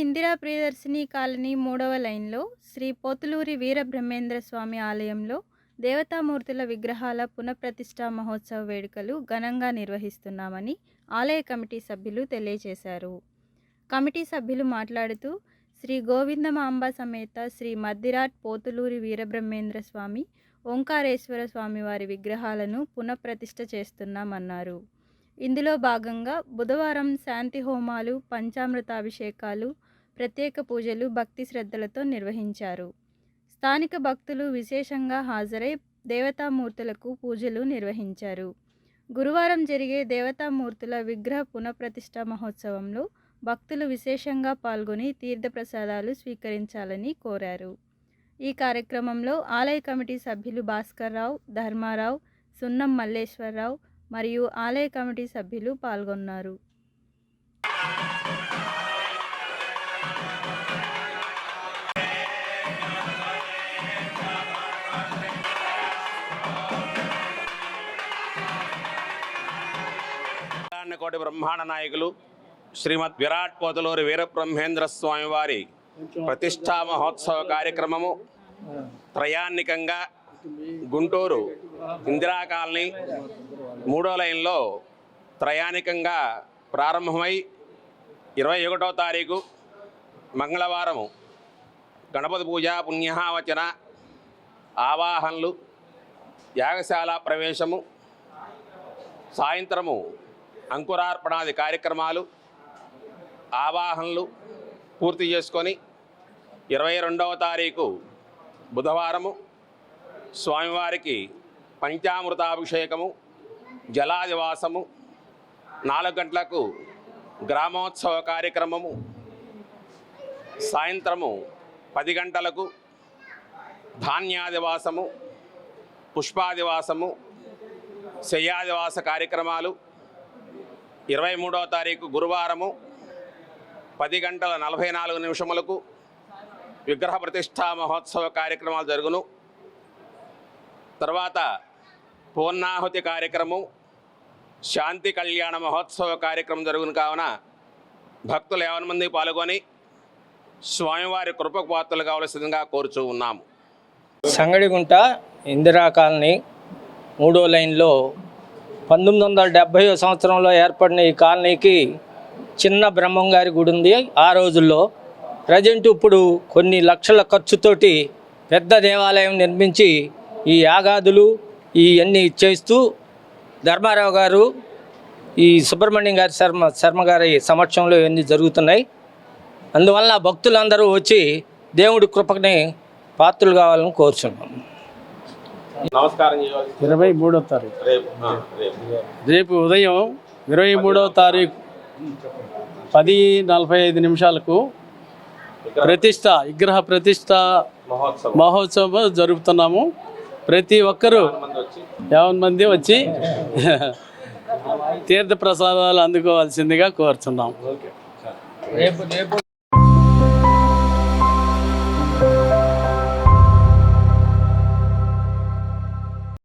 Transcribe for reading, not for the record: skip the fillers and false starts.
Indira Priyadarshini colony 3వ లైన్లో శ్రీ పోతులూరి వీరబ్రహ్మేంద్ర స్వామి ఆలయంలో దేవతామూర్తుల విగ్రహాల పునఃప్రతిష్ఠా మహోత్సవ వేడుకలు ఘనంగా నిర్వహిస్తున్నామని ఆలయ కమిటీ సభ్యులు తెలియజేశారు. కమిటీ సభ్యులు మాట్లాడుతూ శ్రీ గోవిందమాంబ సమేత శ్రీ మద్దిరాట్ పోతులూరి వీరబ్రహ్మేంద్ర స్వామి, ఓంకారేశ్వర స్వామి వారి విగ్రహాలను పునఃప్రతిష్ఠ చేస్తున్నామన్నారు. ఇందులో భాగంగా బుధవారం శాంతి హోమాలు, పంచామృతాభిషేకాలు, ప్రత్యేక పూజలు భక్తి శ్రద్ధలతో నిర్వహించారు. స్థానిక భక్తులు విశేషంగా హాజరై దేవతామూర్తులకు పూజలు నిర్వహించారు. గురువారం జరిగే దేవతామూర్తుల విగ్రహ పునఃప్రతిష్ఠ మహోత్సవంలో భక్తులు విశేషంగా పాల్గొని తీర్థప్రసాదాలు స్వీకరించాలని కోరారు. ఈ కార్యక్రమంలో ఆలయ కమిటీ సభ్యులు భాస్కర్రావు, ధర్మారావు, సున్నం మల్లేశ్వరరావు మరియు ఆలయ కమిటీ సభ్యులు పాల్గొన్నారు. కోటి బ్రహ్మాండ నాయకులు శ్రీమద్ విరాట్ పోతులూరి వీరబ్రహ్మేంద్ర స్వామి వారి ప్రతిష్టా మహోత్సవ కార్యక్రమము త్రయాన్నికంగా గుంటూరు ఇందిరా కాలనీ 3వ లైన్లో త్రయానికంగా ప్రారంభమై 21వ తారీఖు మంగళవారము గణపతి పూజ, పుణ్యాహవచన, ఆవాహనలు, యాగశాల ప్రవేశము, సాయంత్రము అంకురార్పణాది కార్యక్రమాలు, ఆవాహనలు పూర్తి చేసుకొని 22వ తారీఖు బుధవారము స్వామివారికి పంచామృతాభిషేకము, జలాదివాసము, 4 గంటలకు గ్రామోత్సవ కార్యక్రమము, సాయంత్రము 10 గంటలకు ధాన్యాదివాసము, పుష్పాదివాసము, శయ్యాదివాస కార్యక్రమాలు, 23వ తారీఖు గురువారము 10:44 విగ్రహ ప్రతిష్టా మహోత్సవ కార్యక్రమాలు జరుగును. తర్వాత పూర్ణాహుతి కార్యక్రమం, శాంతి కళ్యాణ మహోత్సవ కార్యక్రమం జరుగును. కావున భక్తులు 50 మంది పాల్గొని స్వామివారి కృపకు పాత్రలు కావలసిందిగా కోరుచూ ఉన్నాము. సంగడిగుంట ఇందిరా కాలనీ 3వ లైన్లో 1970వ సంవత్సరంలో ఏర్పడిన ఈ కాలనీకి చిన్న బ్రహ్మంగారి గుడి ఉంది. ఆ రోజుల్లో ప్రజెంట్ ఇప్పుడు కొన్ని లక్షల ఖర్చుతోటి పెద్ద దేవాలయం నిర్మించి ఈ యాగాదులు ఇవన్నీ చేస్తూ ధర్మారావు గారు, ఈ సుబ్రహ్మణ్యం గారి శర్మ గారి సమక్షంలో ఇవన్నీ జరుగుతున్నాయి. అందువల్ల భక్తులందరూ వచ్చి దేవుడి కృపని పాత్రలు కావాలని కోరుచున్నాం. నమస్కారం. 23వ తారీఖు రేపు ఉదయం 23వ తారీఖు 10:45 విగ్రహ ప్రతిష్ట మహోత్సవం జరుపుతున్నాము. ప్రతి ఒక్కరూ 50 మంది వచ్చి తీర్థ ప్రసాదాలు అందుకోవాల్సిందిగా కోరుచున్నాం.